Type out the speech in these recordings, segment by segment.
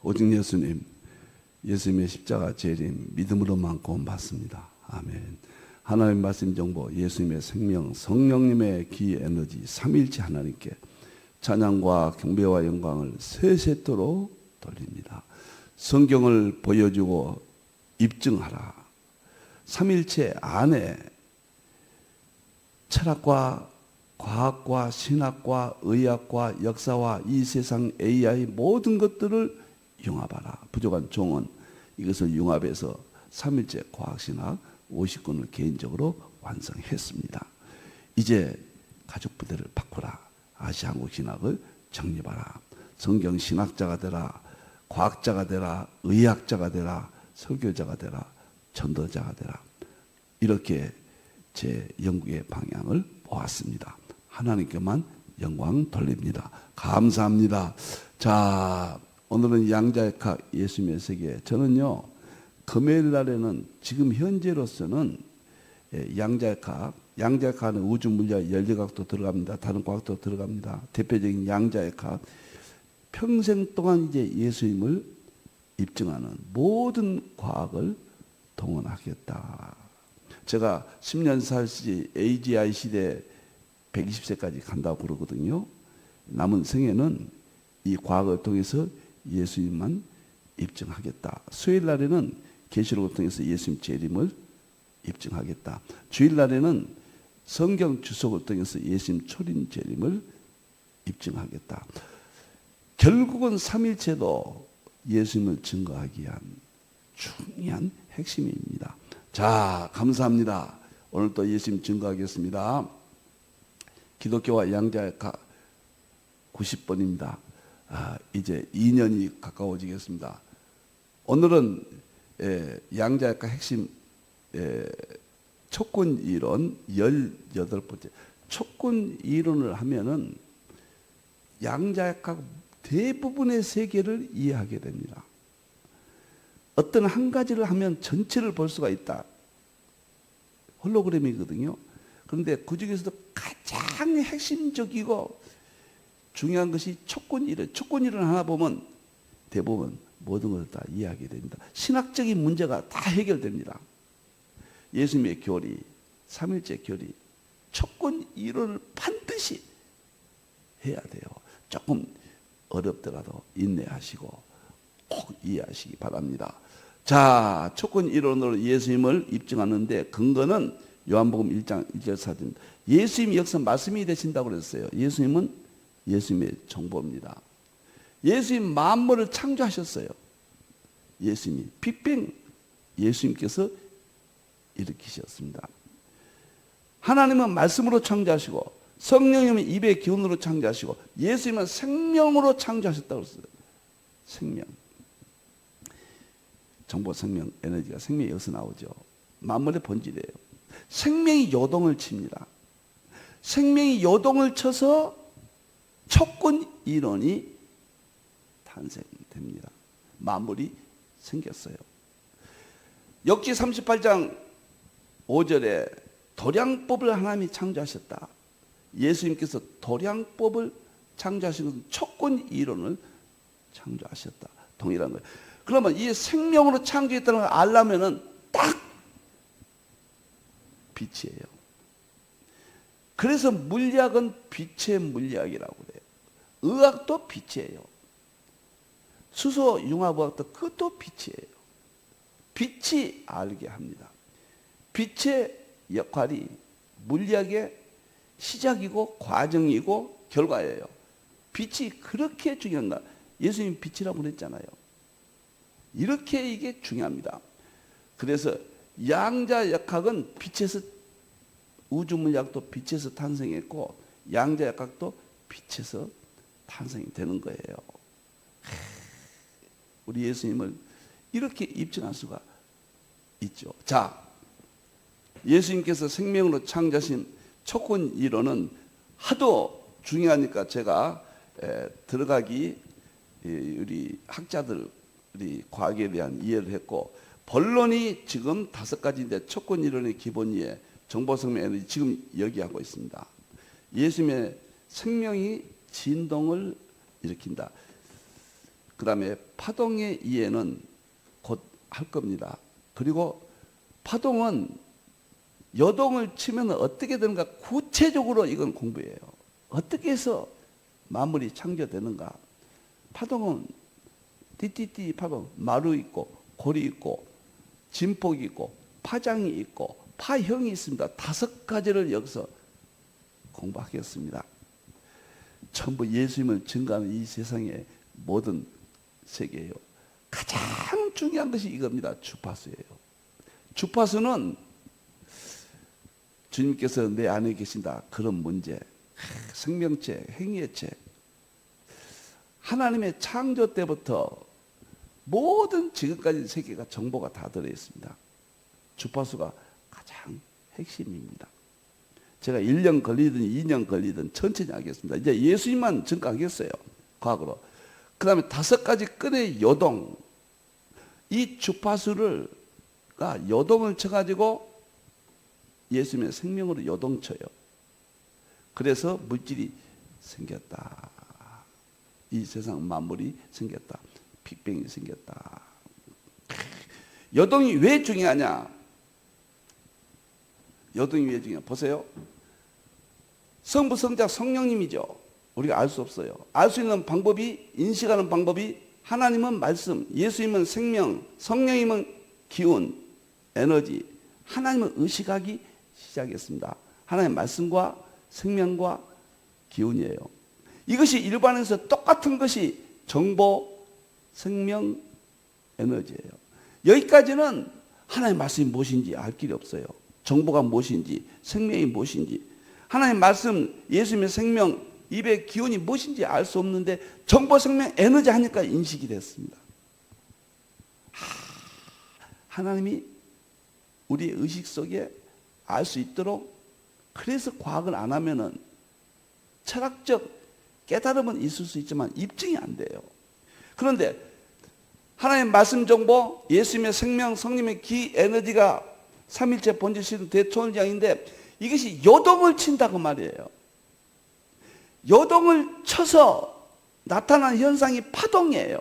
오직 예수님, 예수님의 십자가 재림 믿음으로만 구원받습니다. 아멘. 하나님 말씀 정보, 예수님의 생명, 성령님의 기 에너지, 삼일체 하나님께 찬양과 경배와 영광을 세세토록 돌립니다. 성경을 보여주고 입증하라. 삼일체 안에 철학과 과학과 신학과 의학과 역사와 이 세상 AI 모든 것들을 융합하라. 부족한 종은 이것을 융합해서 삼일체 과학신학 50권을 개인적으로 완성했습니다. 이제 가족부대를 바꾸라. 아시아 한국신학을 정립하라. 성경신학자가 되라. 과학자가 되라. 의학자가 되라. 설교자가 되라. 전도자가 되라. 이렇게 제 연구의 방향을 보았습니다. 하나님께만 영광 돌립니다. 감사합니다. 자, 오늘은 양자역학 예수님의 세계. 저는요, 금요일 날에는 지금 현재로서는 양자역학은 우주 물리학, 연리학도 들어갑니다. 다른 과학도 들어갑니다. 대표적인 양자역학, 평생 동안 이제 예수님을 입증하는 모든 과학을 동원하겠다. 제가 10년 살시 AGI 시대 120세까지 간다고 그러거든요. 남은 생애는 이 과학을 통해서 예수님만 입증하겠다. 수요일 날에는 계시록을 통해서 예수님 재림을 입증하겠다. 주일 날에는 성경 주석을 통해서 예수님 초림 재림을 입증하겠다. 결국은 삼일체도 예수님을 증거하기 위한 중요한 핵심입니다. 자, 감사합니다. 오늘 또 예수님 증거하겠습니다. 기독교와 양자역학 90번입니다. 이제 2년이 가까워지겠습니다. 오늘은 양자역학 핵심 촉군 이론 18번째. 촉군 이론을 하면은 양자역학 대부분의 세계를 이해하게 됩니다. 어떤 한 가지를 하면 전체를 볼 수가 있다. 홀로그램이거든요. 그런데 그 중에서도 가장 핵심적이고 중요한 것이 촉군 이론. 촉군 이론 하나 보면 대부분 모든 것을 다 이해하게 됩니다. 신학적인 문제가 다 해결됩니다. 예수님의 교리, 삼일체 교리, 촉군 이론을 반드시 해야 돼요. 조금 어렵더라도 인내하시고 꼭 이해하시기 바랍니다. 자, 촉군 이론으로 예수님을 입증하는데 근거는 요한복음 1장 1절 4절. 예수님 역사 말씀이 되신다고 그랬어요. 예수님은 예수님의 정보입니다. 예수님 만물을 창조하셨어요. 예수님이 빅뱅 예수님께서 일으키셨습니다. 하나님은 말씀으로 창조하시고 성령님은 입의 기운으로 창조하시고 예수님은 생명으로 창조하셨다고 했어요. 생명. 정보, 생명, 에너지가 생명이 여기서 나오죠. 만물의 본질이에요. 생명이 요동을 칩니다. 생명이 요동을 쳐서 촉군 이론이 탄생됩니다. 만물이 생겼어요. 역지 38장 5절에 도량법을 하나님이 창조하셨다. 예수님께서 도량법을 창조하신 것은 촉군 이론을 창조하셨다. 동일한 거예요. 그러면 이 생명으로 창조했다는 걸 알려면은 딱 빛이에요. 그래서 물리학은 빛의 물리학이라고 그래요. 의학도 빛이에요. 수소 융합의학도 그것도 빛이에요. 빛이 알게 합니다. 빛의 역할이 물리학의 시작이고 과정이고 결과예요. 빛이 그렇게 중요한가? 예수님 빛이라고 그랬잖아요. 이렇게 이게 중요합니다. 그래서 양자역학은 빛에서, 우주물리학도 빛에서 탄생했고 양자역학도 빛에서 탄생이 되는 거예요. 우리 예수님을 이렇게 입증할 수가 있죠. 자, 예수님께서 생명으로 창조하신 촉군 이론은 하도 중요하니까 제가 들어가기 우리 학자들 우리 과학에 대한 이해를 했고 본론이 지금 5가지인데 촉군 이론의 기본 이해, 정보, 생명, 에너지 지금 얘기하고 있습니다. 예수님의 생명이 진동을 일으킨다. 그 다음에 파동의 이해는 곧 할 겁니다. 그리고 파동은 여동을 치면 어떻게 되는가 구체적으로 이건 공부예요. 어떻게 해서 만물이 창조되는가. 파동은 띠띠띠 파동, 마루 있고 고리 있고 진폭이 있고 파장이 있고 파형이 있습니다. 5가지를 여기서 공부하겠습니다. 전부 예수님을 증거하는 이 세상의 모든 세계예요. 가장 중요한 것이 이겁니다. 주파수예요. 주파수는 주님께서 내 안에 계신다. 그런 문제, 생명체, 행위의체, 하나님의 창조 때부터 모든 지금까지 세계가 정보가 다 들어있습니다. 주파수가 가장 핵심입니다. 제가 1년 걸리든 2년 걸리든 천천히 하겠습니다. 이제 예수님만 증거하겠어요. 과거로. 그 다음에 5가지 끈의 요동. 이 주파수를 요동을 쳐가지고 예수님의 생명으로 요동쳐요. 그래서 물질이 생겼다. 이 세상 만물이 생겼다. 빅뱅이 생겼다. 요동이 왜 중요하냐? 요동이 왜 중요하냐? 보세요. 성부, 성자, 성령님이죠. 우리가 알 수 없어요. 알 수 있는 방법이, 인식하는 방법이 하나님은 말씀, 예수님은 생명, 성령님은 기운, 에너지, 하나님은 의식하기 시작했습니다. 하나님의 말씀과 생명과 기운이에요. 이것이 일반에서 똑같은 것이 정보, 생명, 에너지예요. 여기까지는 하나님의 말씀이 무엇인지 알 길이 없어요. 정보가 무엇인지, 생명이 무엇인지, 하나님의 말씀, 예수님의 생명, 입의 기운이 무엇인지 알 수 없는데 정보, 생명, 에너지 하니까 인식이 됐습니다. 하나님이 우리의 의식 속에 알 수 있도록, 그래서 과학을 안 하면은 철학적 깨달음은 있을 수 있지만 입증이 안 돼요. 그런데 하나님의 말씀 정보, 예수님의 생명, 성령의 기, 에너지가 삼일체 본질신 대초원장인데 이것이 요동을 친다고 말이에요. 요동을 쳐서 나타나는 현상이 파동이에요.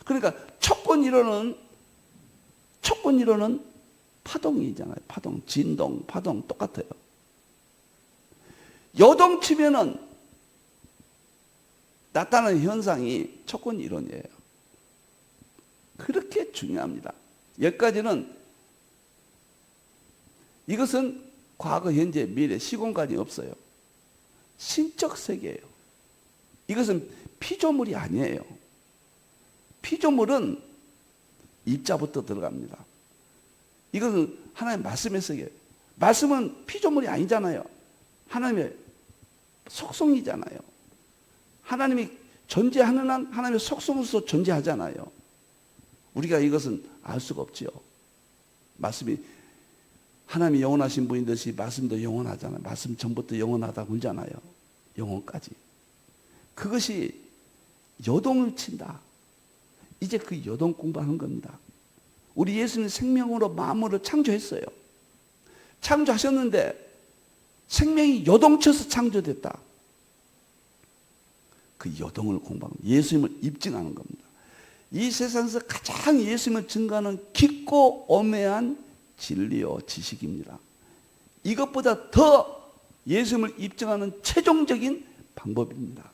그러니까 촉근이론은 파동이잖아요. 파동, 진동, 파동 똑같아요. 요동 치면은 나타나는 현상이 촉근이론이에요. 그렇게 중요합니다. 여기까지는 이것은 과거, 현재, 미래, 시공간이 없어요. 신적 세계예요. 이것은 피조물이 아니에요. 피조물은 입자부터 들어갑니다. 이것은 하나님의 말씀의 세계. 말씀은 피조물이 아니잖아요. 하나님의 속성이잖아요. 하나님이 존재하는 한 하나님의 속성으로서 존재하잖아요. 우리가 이것은 알 수가 없지요. 말씀이 하나님이 영원하신 분인 듯이 말씀도 영원하잖아요. 말씀 전부터 영원하다고 그러잖아요. 영원까지. 그것이 요동을 친다. 이제 그 요동 공부하는 겁니다. 우리 예수님 생명으로 만물을 창조했어요. 창조하셨는데 생명이 요동쳐서 창조됐다. 그 요동을 공부하는, 예수님을 입증하는 겁니다. 이 세상에서 가장 예수님을 증거하는 깊고 오묘한 진리요 지식입니다. 이것보다 더 예수님을 입증하는 최종적인 방법입니다.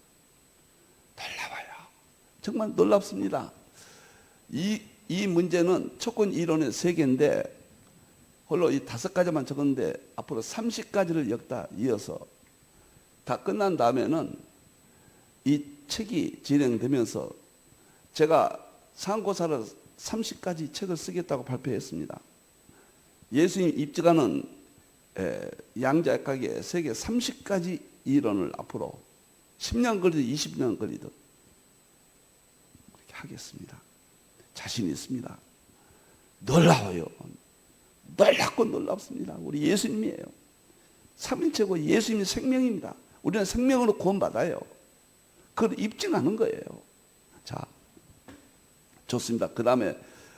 놀라워요. 정말 놀랍습니다. 이 문제는 촉근 이론의 세계인데 홀로 이 5가지만 적었는데 앞으로 30가지를 엮다 이어서 다 끝난 다음에는 이 책이 진행되면서 제가 상고사를 30가지 책을 쓰겠다고 발표했습니다. 예수님 입증하는 양자역학의 세계 30가지 이론을 앞으로 10년 걸리든 20년 걸리든 그렇게 하겠습니다. 자신 있습니다. 놀라워요. 놀랍고 놀랍습니다. 우리 예수님이에요. 삼일체고 예수님이 생명입니다. 우리는 생명으로 구원받아요. 그걸 입증하는 거예요. 자, 좋습니다. 그 다음에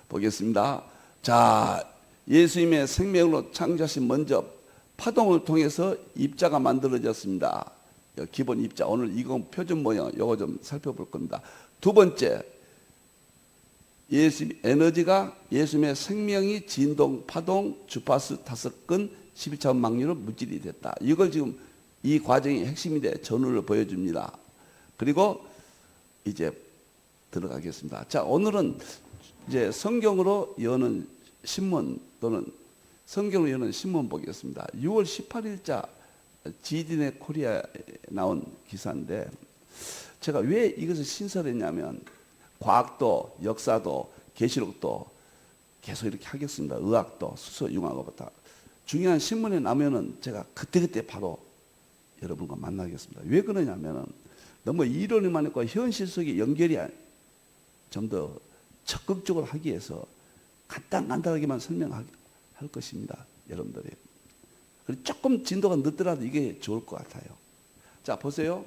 보겠습니다. 자, 예수님의 생명으로 창조하신 먼저 파동을 통해서 입자가 만들어졌습니다. 기본 입자, 오늘 이건 표준 모형, 요거 좀 살펴볼 겁니다. 두 번째, 예수님 에너지가 예수님의 생명이 진동, 파동, 주파수 5건 11차원 막류로 물질이 됐다. 이걸 지금 이 과정의 핵심인데 전후를 보여줍니다. 그리고 이제 들어가겠습니다. 자, 오늘은 이제 성경으로 여는 신문 또는 성경으로 여는 신문 보겠습니다. 6월 18일자 지디네 코리아에 나온 기사인데 제가 왜 이것을 신설했냐면 과학도 역사도 계시록도 계속 이렇게 하겠습니다. 의학도 수소 융합부터 중요한 신문에 나면은 제가 그때그때 바로 여러분과 만나겠습니다. 왜 그러냐면은 너무 이론에만 있고 현실 속에 연결이 좀 더 적극적으로 하기 위해서 간단하게만 설명할 것입니다. 여러분들이. 그리고 조금 진도가 늦더라도 이게 좋을 것 같아요. 자, 보세요.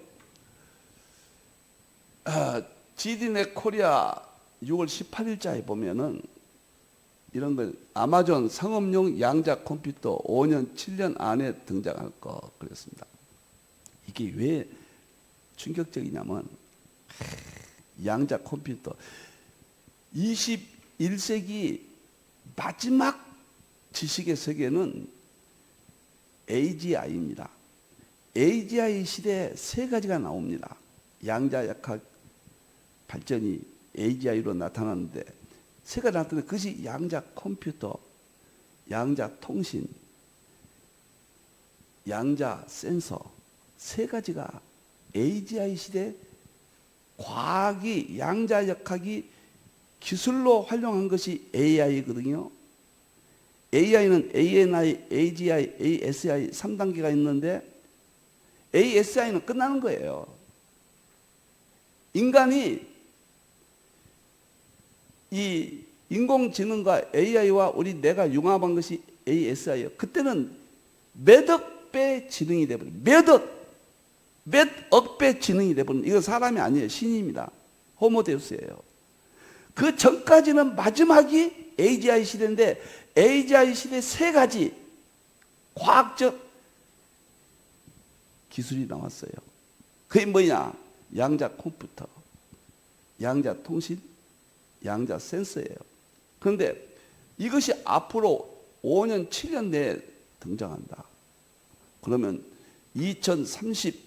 지디네 코리아 6월 18일자에 보면은 이런 걸 아마존 상업용 양자 컴퓨터 5년, 7년 안에 등장할 거 그랬습니다. 이게 왜 충격적이냐면 양자 컴퓨터 21세기 마지막 지식의 세계는 AGI입니다. AGI 시대에 세 가지가 나옵니다. 양자역학 발전이 AGI로 나타나는데 세 가지 나타나는데 그것이 양자 컴퓨터, 양자 통신, 양자 센서 세 가지가 AGI 시대 과학이 양자역학이 기술로 활용한 것이 AI거든요. AI는 ANI, AGI, ASI 3단계가 있는데 ASI는 끝나는 거예요. 인간이 이 인공지능과 AI와 우리 뇌가 융합한 것이 ASI예요. 그때는 몇억 배 지능이 돼버려요. 몇억 배 지능이 돼버려요. 이건 사람이 아니에요. 신입니다. 호모데우스예요. 그 전까지는 마지막이 AGI 시대인데 AGI 시대 세 가지 과학적 기술이 나왔어요. 그게 뭐냐? 양자 컴퓨터, 양자 통신, 양자 센서예요. 그런데 이것이 앞으로 5년, 7년 내에 등장한다. 그러면 2030,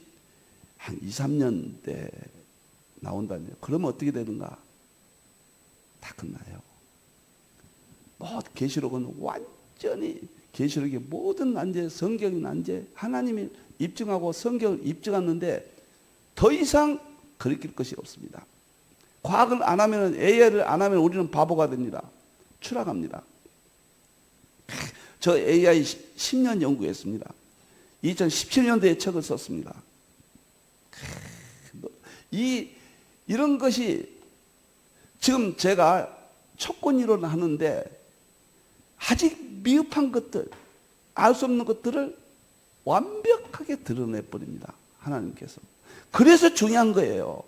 한 2, 3년대 나온다네요. 그러면 어떻게 되는가? 다 끝나요. 뭐 계시록은 완전히 계시록의 모든 난제, 성경의 난제, 하나님이 입증하고 성경을 입증하는데 더 이상 거리낄 것이 없습니다. 과학을 안 하면 AI를 안 하면 우리는 바보가 됩니다. 추락합니다. 저 AI 10년 연구했습니다. 2017년도에 책을 썼습니다. 이런 것이 지금 제가 촉권 이론을 하는데 아직 미흡한 것들, 알 수 없는 것들을 완벽하게 드러내버립니다. 하나님께서. 그래서 중요한 거예요.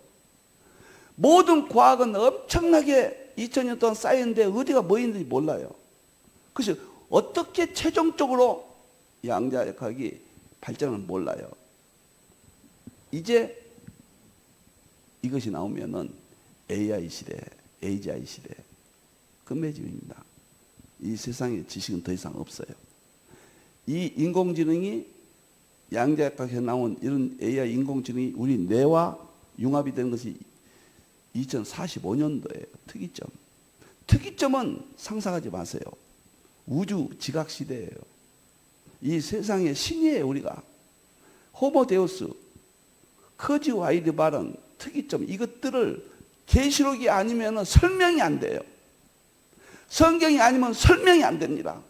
모든 과학은 엄청나게 2000년 동안 쌓였는데 어디가 뭐 있는지 몰라요. 그래서 어떻게 최종적으로 양자역학이 발전을 몰라요. 이제 이것이 나오면은 AI 시대, AGI 시대 끝맺음입니다. 이 세상에 지식은 더 이상 없어요. 이 인공지능이 양자역학에서 나온 이런 AI 인공지능이 우리 뇌와 융합이 되는 것이 2045년도예요. 특이점. 특이점은 상상하지 마세요. 우주 지각 시대예요. 이 세상의 신이에요. 우리가 호모데우스, 커지 와이드 발언, 특이점 이것들을 계시록이 아니면 설명이 안 돼요. 성경이 아니면 설명이 안 됩니다.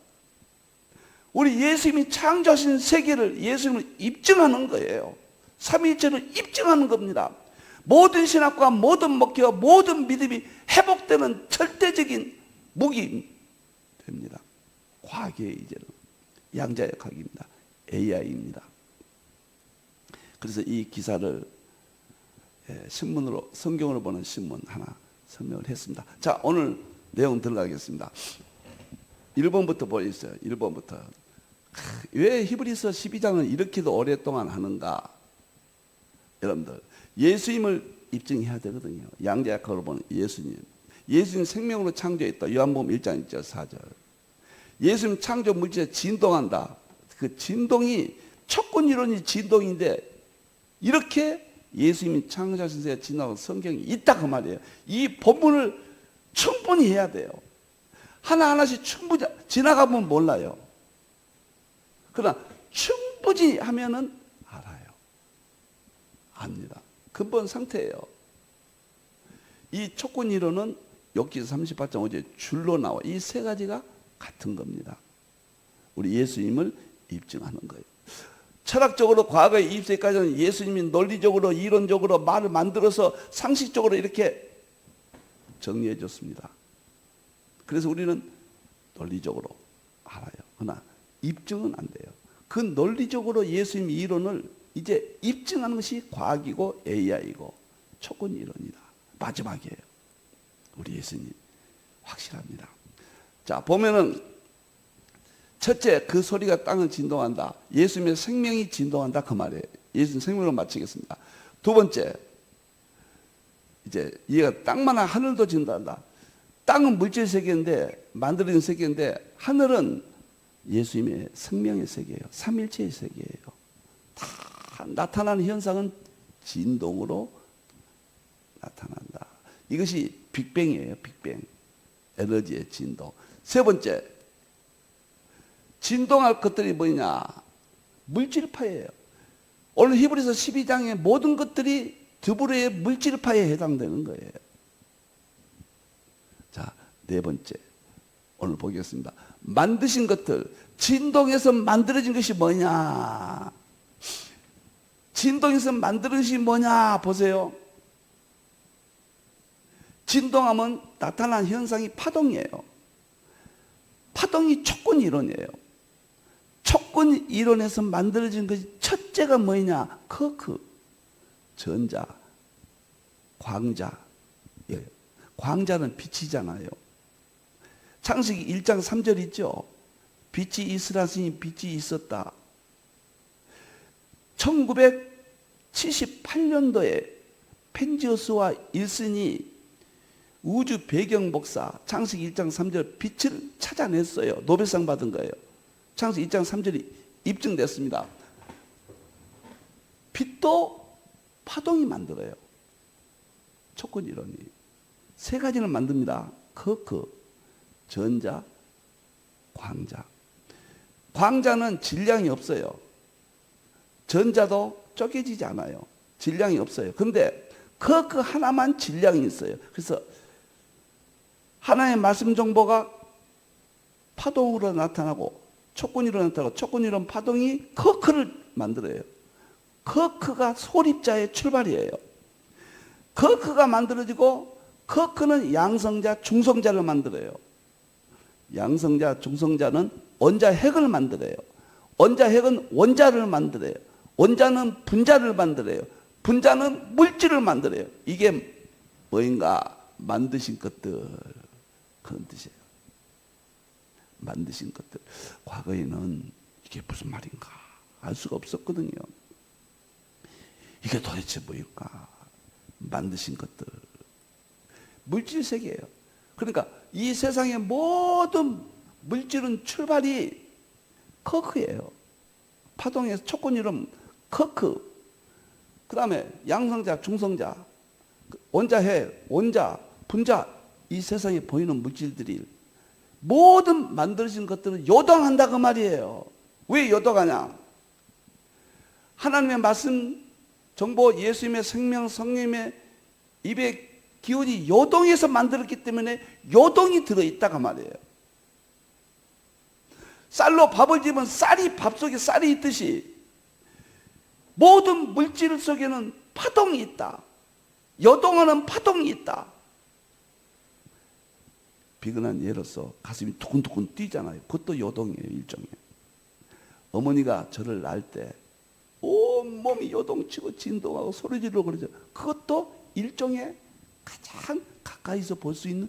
우리 예수님이 창조하신 세계를 예수님을 입증하는 거예요. 삼위일체를 입증하는 겁니다. 모든 신학과 모든 목회와 모든 믿음이 회복되는 절대적인 무기 됩니다. 과학의 이제는 양자역학입니다. AI입니다. 그래서 이 기사를 신문으로 성경으로 보는 신문 하나 설명을 했습니다. 자, 오늘 내용 들어가겠습니다. 1번부터 보여주세요. 1번부터. 왜 히브리서 12장은 이렇게도 오랫동안 하는가? 여러분들 예수님을 입증해야 되거든요. 양자역학으로 보는 예수님. 예수님 생명으로 창조했다. 요한복음 1장 1절 4절. 예수님 창조 물질에 진동한다. 그 진동이 촉군 이론이 진동인데 이렇게 예수님이 창조하신 세에 진동하는 성경이 있다 그 말이에요. 이 본문을 충분히 해야 돼요. 하나하나씩 충분히 지나가면 몰라요. 그러나 충분히 하면은 알아요. 압니다. 근본 상태예요. 이 촉군 이론은 욥기 38장 5절에 줄로 나와. 이 세 가지가 같은 겁니다. 우리 예수님을 입증하는 거예요. 철학적으로 과거의 20세기까지는 예수님이 논리적으로 이론적으로 말을 만들어서 상식적으로 이렇게 정리해 줬습니다. 그래서 우리는 논리적으로 알아요. 그러나 입증은 안 돼요. 그 논리적으로 예수님 이론을 이제 입증하는 것이 과학이고 AI이고 촉군 이론이다. 마지막이에요. 우리 예수님 확실합니다. 자, 보면은 첫째, 그 소리가 땅을 진동한다. 예수님의 생명이 진동한다 그 말이에요. 예수님 생명으로 마치겠습니다. 두 번째, 이제 이해가 땅만한 하늘도 진동한다. 땅은 물질 세계인데 만들어진 세계인데 하늘은 예수님의 생명의 세계예요. 삼일체의 세계예요. 다 나타나는 현상은 진동으로 나타난다. 이것이 빅뱅이에요. 빅뱅. 에너지의 진동. 세 번째, 진동할 것들이 뭐냐? 물질파예요. 오늘 히브리서 12장의 모든 것들이 드브르의 물질파에 해당되는 거예요. 자, 네 번째, 오늘 보겠습니다. 만드신 것들, 진동에서 만들어진 것이 뭐냐? 진동에서 만들어진 것이 뭐냐? 보세요. 진동하면 나타난 현상이 파동이에요. 파동이 촉군 이론이에요. 촉군 이론에서 만들어진 것이 첫째가 뭐냐? 커크, 전자, 광자. 예. 광자는 빛이잖아요. 창세기 1장 3절 있죠? 빛이 있으라시니 빛이 있었다. 1978년도에 펜지어스와 일슨이 우주 배경 복사 창세기 1장 3절 빛을 찾아냈어요. 노벨상 받은 거예요. 창세기 1장 3절이 입증됐습니다. 빛도 파동이 만들어요. 촉군 이론이. 세 가지를 만듭니다. 커크, 전자, 광자. 광자는 질량이 없어요. 전자도 쪼개지지 않아요. 질량이 없어요. 그런데 커크 하나만 질량이 있어요. 그래서 하나의 말씀 정보가 파동으로 나타나고 촉군이로 나타나고 촉군이론 파동이 커크를 만들어요. 커크가 소립자의 출발이에요. 커크가 만들어지고 커크는 양성자, 중성자를 만들어요. 양성자, 중성자는 원자 핵을 만들어요. 원자 핵은 원자를 만들어요. 원자는 분자를 만들어요. 분자는 물질을 만들어요. 이게 뭐인가? 만드신 것들. 그런 뜻이에요. 만드신 것들. 과거에는 이게 무슨 말인가 알 수가 없었거든요. 이게 도대체 뭐일까? 만드신 것들. 물질 세계예요. 그러니까 이 세상의 모든 물질은 출발이 커크예요. 파동에서 촉군 이름 커크. 그 다음에 양성자, 중성자, 원자핵, 원자, 분자. 이 세상에 보이는 물질들이 모든 만들어진 것들은 요동한다 그 말이에요. 왜 요동하냐? 하나님의 말씀, 정보, 예수님의 생명, 성령님의 입의 기운이 요동해서 만들었기 때문에 요동이 들어있다 그 말이에요. 쌀로 밥을 지으면 쌀이 밥 속에 쌀이 있듯이 모든 물질 속에는 파동이 있다. 요동하는 파동이 있다. 비근한 예로서 가슴이 두근두근 뛰잖아요. 그것도 요동이에요. 일종의. 어머니가 저를 낳을 때 온몸이 요동치고 진동하고 소리 지르고 그러죠. 그것도 일종의 가장 가까이서 볼 수 있는,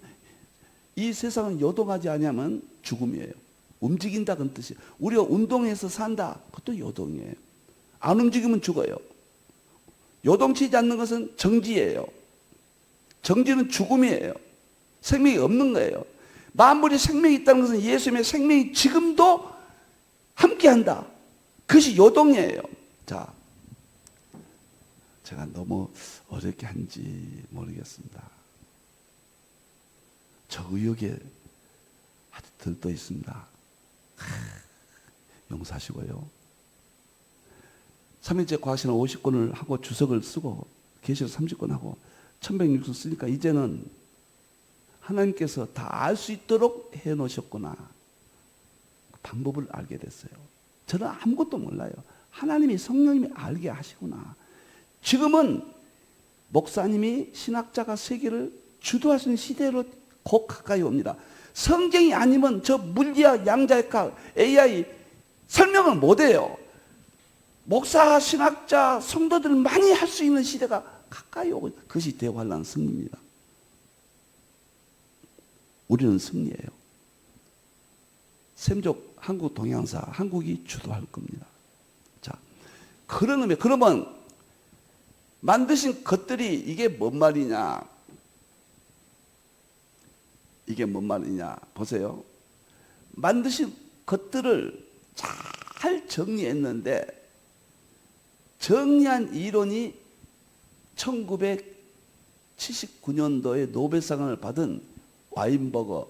이 세상은 요동하지 않으면 죽음이에요. 움직인다 그런 뜻이에요. 우리가 운동해서 산다. 그것도 요동이에요. 안 움직이면 죽어요. 요동치지 않는 것은 정지예요. 정지는 죽음이에요. 생명이 없는 거예요. 만물에 생명이 있다는 것은 예수님의 생명이 지금도 함께한다. 그것이 요동이에요. 자, 제가 너무 어렵게 한지 모르겠습니다. 저 의욕에 아주 들떠 있습니다. 용서하시고요. 3일째 과학시간 50권을 하고 주석을 쓰고 계시록 30권 하고 1160 쓰니까 이제는 하나님께서 다 알 수 있도록 해놓으셨구나. 방법을 알게 됐어요. 저는 아무것도 몰라요. 하나님이 성령님이 알게 하시구나. 지금은 목사님이 신학자가 세계를 주도하시는 시대로 곧 가까이 옵니다. 성경이 아니면 저 물리학, 양자역학, AI 설명을 못해요. 목사, 신학자, 성도들 많이 할 수 있는 시대가 가까이 오고 그것이 대환란 승리입니다. 우리는 승리예요. 샘족 한국 동양사, 한국이 주도할 겁니다. 자, 그런 의미, 그러면 만드신 것들이 이게 뭔 말이냐? 이게 뭔 말이냐? 보세요. 만드신 것들을 잘 정리했는데 정리한 이론이 1979년도에 노벨상을 받은 와인버거,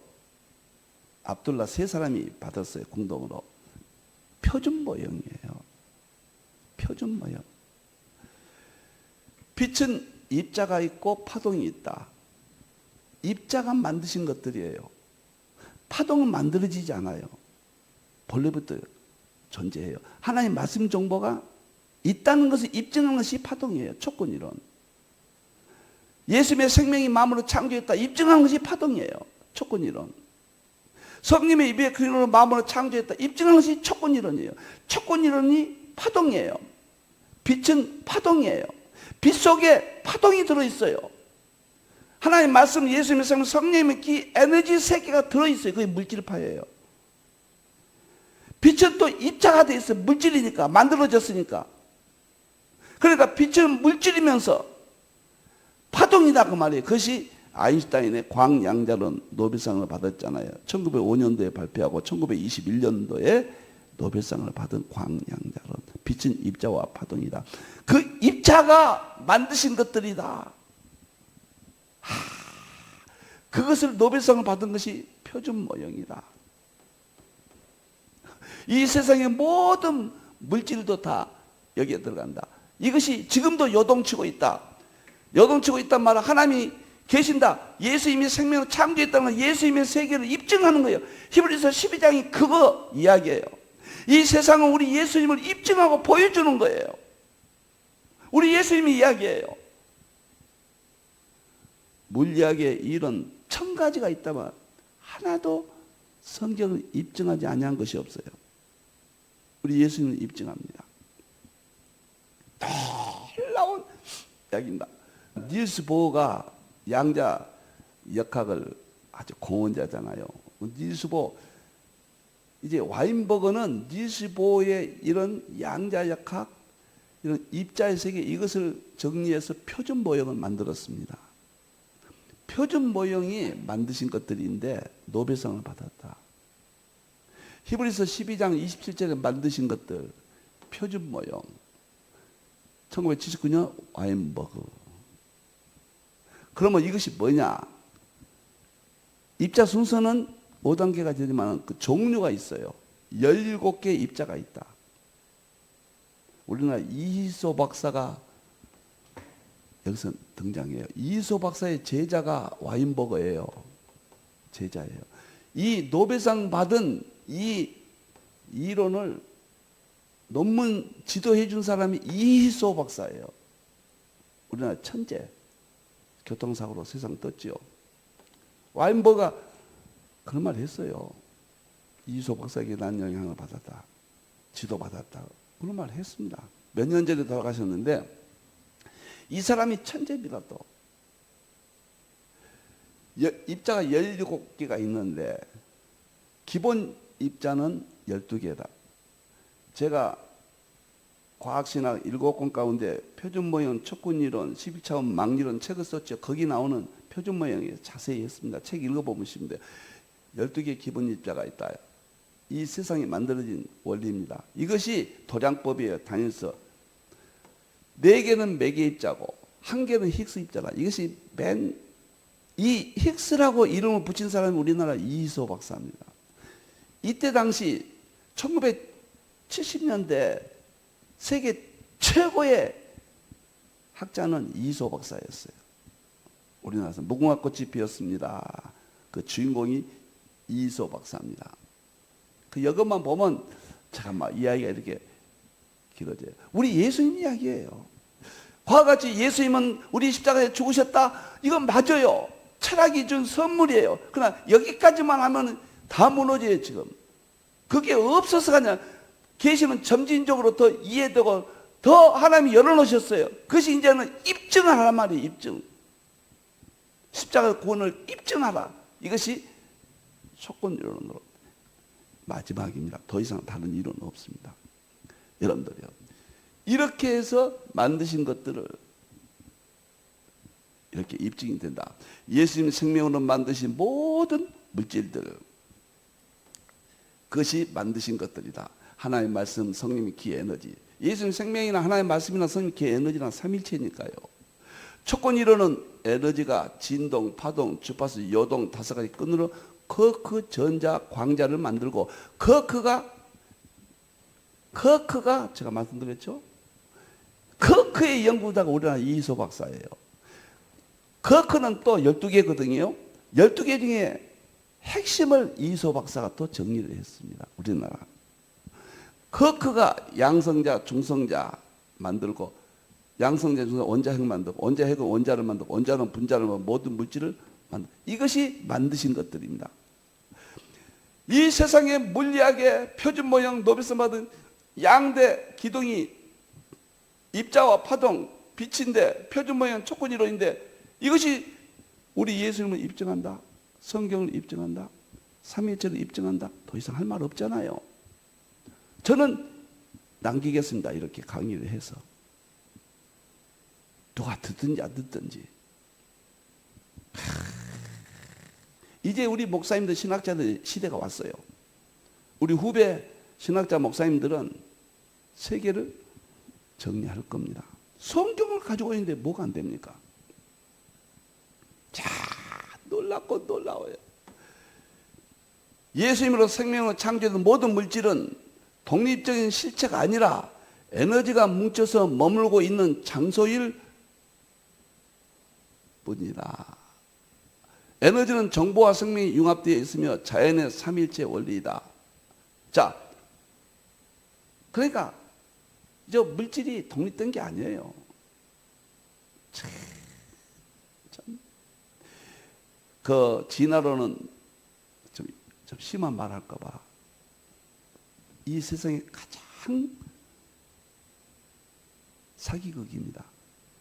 압둘라 세 사람이 받았어요. 공동으로. 표준 모형이에요. 표준 모형. 빛은 입자가 있고 파동이 있다. 입자가 만드신 것들이에요. 파동은 만들어지지 않아요. 본래부터 존재해요. 하나님 말씀 정보가 있다는 것을 입증하는 것이 파동이에요. 촉근이론. 예수님의 생명이 마음으로 창조했다. 입증하는 것이 파동이에요. 촉근이론. 성님의 입에 그리로 마음으로 창조했다. 입증하는 것이 촉근이론이에요. 촉근이론이 파동이에요. 빛은 파동이에요. 빛 속에 파동이 들어있어요. 하나님 말씀, 예수님의 생명, 성령의 기, 에너지 세계가 들어있어요. 그게 물질파예요. 빛은 또 입자가 되어 있어요. 물질이니까, 만들어졌으니까. 그러니까 빛은 물질이면서 파동이다 그 말이에요. 그것이 아인슈타인의 광양자론 노벨상을 받았잖아요. 1905년도에 발표하고 1921년도에 노벨상을 받은 광양자론. 빛은 입자와 파동이다. 그 입자가 만드신 것들이다. 그것을 노벨상을 받은 것이 표준 모형이다. 이 세상의 모든 물질도 다 여기에 들어간다. 이것이 지금도 요동치고 있다. 요동치고 있단 말은 하나님이 계신다. 예수님이 생명을 창조했다는 건 예수님의 세계를 입증하는 거예요. 히브리서 12장이 그거 이야기예요. 이 세상은 우리 예수님을 입증하고 보여주는 거예요. 우리 예수님이 이야기예요. 물리학에 이런 1000가지가 있다면 하나도 성경을 입증하지 아니한 것이 없어요. 우리 예수님을 입증합니다. 놀라운 이야기입니다. 닐스 보어가 양자 역학을 아주 공헌자잖아요. 닐스 보어, 이제 와인버거는 닐스 보어의 이런 양자 역학, 이런 입자의 세계, 이것을 정리해서 표준 모형을 만들었습니다. 표준 모형이 만드신 것들인데 노벨상을 받았다. 히브리서 12장 27절에 만드신 것들 표준 모형. 1979년 와인버그. 그러면 이것이 뭐냐? 입자 순서는 5단계가 되지만 그 종류가 있어요. 17개의 입자가 있다. 우리나라 이희소 박사가 여기서 등장해요. 이희소 박사의 제자가 와인버거예요. 제자예요. 이 노벨상 받은 이 이론을 논문 지도해 준 사람이 이희소 박사예요. 우리나라 천재. 교통사고로 세상 떴지요. 와인버가 그런 말 했어요. 이희소 박사에게 난 영향을 받았다. 지도받았다. 그런 말 했습니다. 몇 년 전에 돌아가셨는데 이 사람이 천재입니다. 또 입자가 17개가 있는데 기본 입자는 12개다. 제가 과학신학 7권 가운데 표준모형, 촉근이론, 11차원 망리론 책을 썼죠. 거기 나오는 표준모형에 자세히 했습니다. 책 읽어보시면 돼요. 12개의 기본 입자가 있다. 이 세상이 만들어진 원리입니다. 이것이 도량법이에요. 단일서. 4개는 매개 입자고 1개는 힉스 입자다. 이것이 이 힉스라고 이름을 붙인 사람이 우리나라 이희소 박사입니다. 이때 당시 1970년대 세계 최고의 학자는 이희소 박사였어요. 우리나라에서 무궁화 꽃이 피었습니다. 그 주인공이 이희소 박사입니다. 그 이것만 보면 잠깐만 이야기가 이렇게 길어져요. 우리 예수님 이야기예요. 그와 같이 예수님은 우리 십자가에 죽으셨다. 이건 맞아요. 철학이 준 선물이에요. 그러나 여기까지만 하면 다 무너져요. 지금 그게 없어서가 아니라 계시는 점진적으로 더 이해되고 더 하나님이 열어놓으셨어요. 그것이 이제는 입증을 하란 말이에요. 입증. 십자가 구원을 입증하라. 이것이 촉근 이론으로 마지막입니다. 더 이상 다른 이론은 없습니다. 여러분들이요. 이렇게 해서 만드신 것들을 이렇게 입증이 된다. 예수님 생명으로 만드신 모든 물질들, 그것이 만드신 것들이다. 하나님의 말씀, 성령의 기 에너지. 예수님 생명이나 하나님의 말씀이나 성령의 기 에너지나 삼일체니까요. 촉근 이론은 에너지가 진동, 파동, 주파수, 요동 5가지 끈으로 커크, 전자, 광자를 만들고 커크가 제가 말씀드렸죠. 커크의 연구자가 우리나라 이희소 박사예요. 커크는 또 12개거든요. 12개 중에 핵심을 이희소 박사가 또 정리를 했습니다. 우리나라. 커크가 양성자, 중성자 만들고 양성자, 중성자, 원자핵 만들고 원자핵은 원자를 만들고 원자는 분자를 만들고 모든 물질을 만들고 이것이 만드신 것들입니다. 이 세상의 물리학의 표준 모형 노벨상 받은 양대 기둥이 입자와 파동, 빛인데 표준 모형 촉근 이론인데 이것이 우리 예수님을 입증한다. 성경을 입증한다. 삼위일체를 입증한다. 더 이상 할 말 없잖아요. 저는 남기겠습니다. 이렇게 강의를 해서. 누가 듣든지 안 듣든지. 이제 우리 목사님들 신학자들 시대가 왔어요. 우리 후배 신학자 목사님들은 세계를 정리할 겁니다. 성경을 가지고 있는데 뭐가 안 됩니까? 자, 놀랍고 놀라워요. 예수님으로 생명을 창조된 모든 물질은 독립적인 실체가 아니라 에너지가 뭉쳐서 머물고 있는 장소일 뿐이다. 에너지는 정보와 생명이 융합되어 있으며 자연의 삼일체 원리이다. 자, 그러니까 저 물질이 독립된 게 아니에요. 참, 그 진화론은 좀 심한 말 할까 봐. 이 세상에 가장 사기극입니다.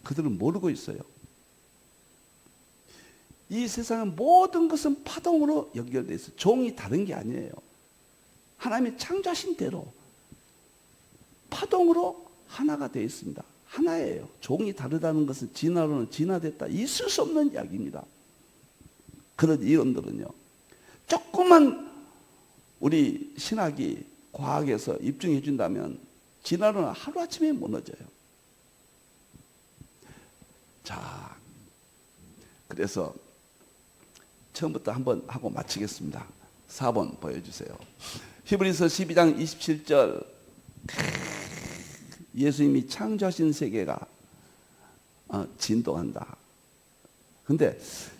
그들은 모르고 있어요. 이 세상의 모든 것은 파동으로 연결되어 있어요. 종이 다른 게 아니에요. 하나님의 창조하신 대로 파동으로 하나가 되어 있습니다. 하나예요. 종이 다르다는 것은 진화로는 진화됐다. 있을 수 없는 이야기입니다. 그런 이론들은요. 조금만 우리 신학이 과학에서 입증해 준다면 진화로는 하루아침에 무너져요. 자, 그래서 처음부터 한번 하고 마치겠습니다. 4번 보여주세요. 히브리서 12장 27절 예수님이 창조하신 세계가 진동한다. 근데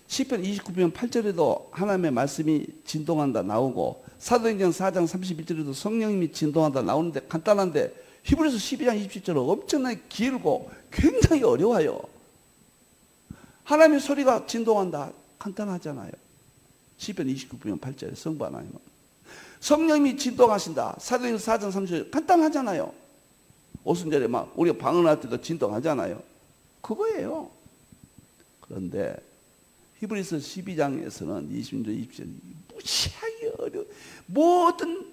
시편 29편 8절에도 하나님의 말씀이 진동한다 나오고 사도행전 4장 31절에도 성령님이 진동한다 나오는데 간단한데 히브리서 12장 27절은 엄청나게 길고 굉장히 어려워요. 하나님의 소리가 진동한다 간단하잖아요. 시편 29편 8절에 성부 하나님은 성령님이 진동하신다. 사도행전 4장 30절 간단하잖아요. 오순절에 막 우리가 방언할 때도 진동하잖아요. 그거예요. 그런데 히브리서 12장에서는 20절 20절 무시하기 어려워. 모든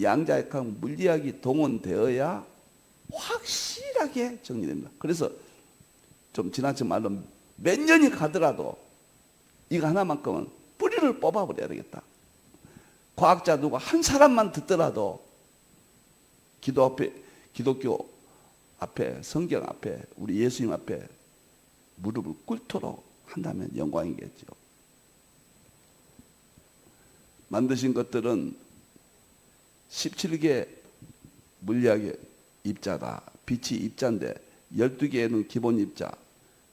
양자역학 물리학이 동원되어야 확실하게 정리됩니다. 그래서 좀 지나친 말로 몇 년이 가더라도 이거 하나만큼은 뿌리를 뽑아버려야 되겠다. 과학자 누가 한 사람만 듣더라도 기독교 앞에, 성경 앞에, 우리 예수님 앞에 무릎을 꿇도록 한다면 영광이겠죠. 만드신 것들은 17개 물리학의 입자다. 빛이 입자인데 12개는 기본 입자,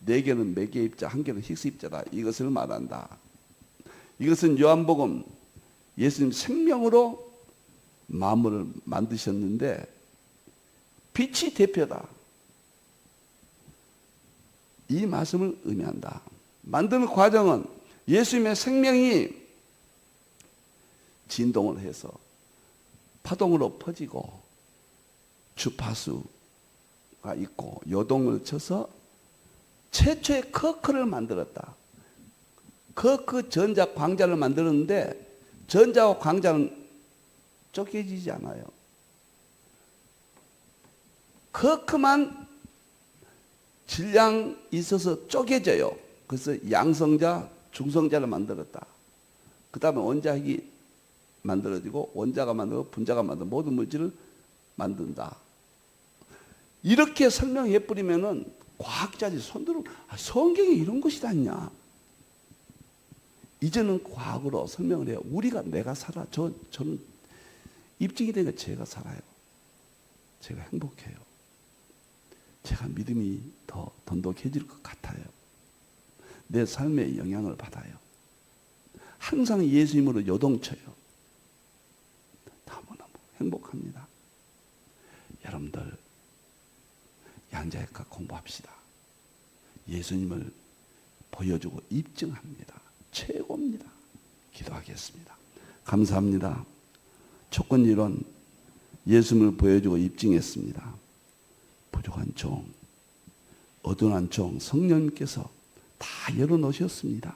4개는 매개 입자, 1개는 힉스 입자다. 이것을 말한다. 이것은 요한복음 예수님 생명으로 만물을 만드셨는데 빛이 대표다. 이 말씀을 의미한다. 만드는 과정은 예수님의 생명이 진동을 해서 파동으로 퍼지고 주파수가 있고 요동을 쳐서 최초의 커크를 만들었다. 커크 전자 광자를 만들었는데 전자와 광자는 쪼개지지 않아요. 커크만 질량이 있어서 쪼개져요. 그래서 양성자, 중성자를 만들었다. 그 다음에 원자핵이 만들어지고 원자가 만들고 분자가 만들고 모든 물질을 만든다. 이렇게 설명해 뿌리면은 과학자들이 손들어 성경에 이런 것이 다 있냐. 이제는 과학으로 설명을 해요. 내가 살아. 저는 입증이 되니까 제가 살아요. 제가 행복해요. 제가 믿음이 더 돈독해질 것 같아요. 내 삶에 영향을 받아요. 항상 예수님으로 요동쳐요. 너무너무 행복합니다. 여러분들 양자역학 공부합시다. 예수님을 보여주고 입증합니다. 최고입니다. 기도하겠습니다. 감사합니다. 조건이론 예수님을 보여주고 입증했습니다. 부족한 종, 어둔한 종 성령님께서 다 열어놓으셨습니다.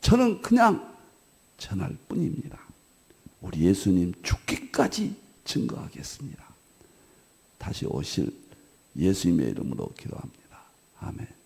저는 그냥 전할 뿐입니다. 우리 예수님 죽기까지 증거하겠습니다. 다시 오실 예수님의 이름으로 기도합니다. 아멘.